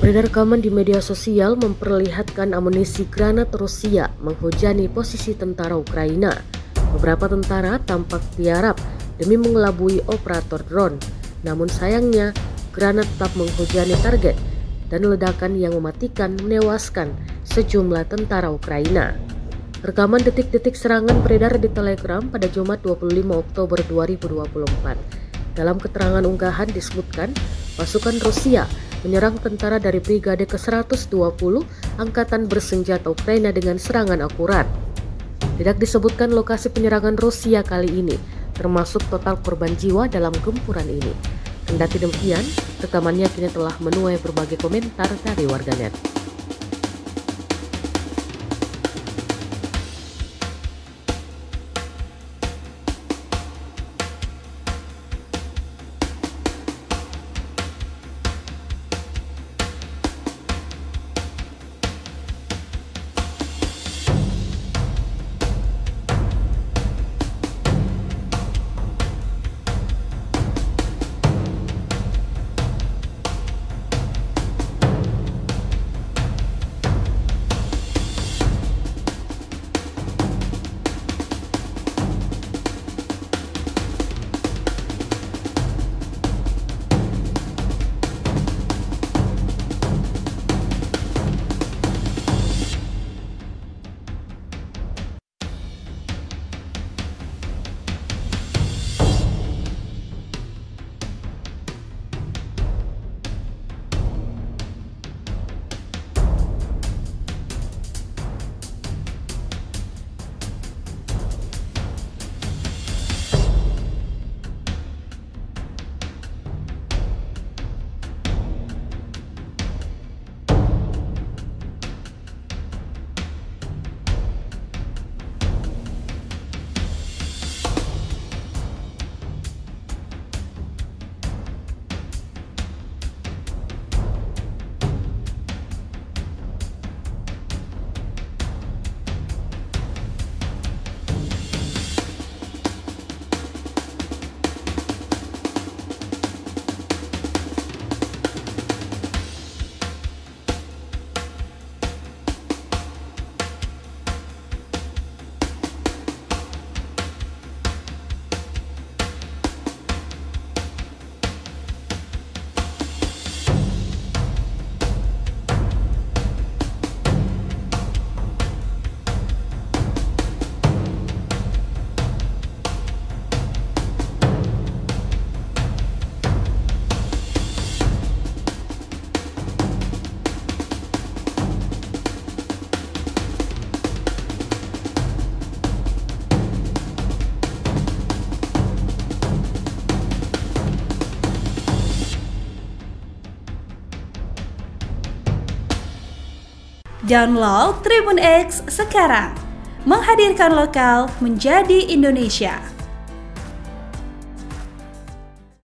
Beredar rekaman di media sosial memperlihatkan amunisi granat Rusia menghujani posisi tentara Ukraina. Beberapa tentara tampak tiarap demi mengelabui operator drone. Namun sayangnya, granat tetap menghujani target dan ledakan yang mematikan menewaskan sejumlah tentara Ukraina. Rekaman detik-detik serangan beredar di Telegram pada Jumat 25 Oktober 2024. Dalam keterangan unggahan disebutkan, pasukan Rusia menyerang tentara dari Brigde ke-120 Angkatan Bersenjata Ukraina dengan serangan akurat. Tidak disebutkan lokasi penyerangan Rusia kali ini, termasuk total korban jiwa dalam gempuran ini. Kendati demikian, rekamannya kini telah menuai berbagai komentar dari warganet. Download Tribun X sekarang, menghadirkan lokal menjadi Indonesia.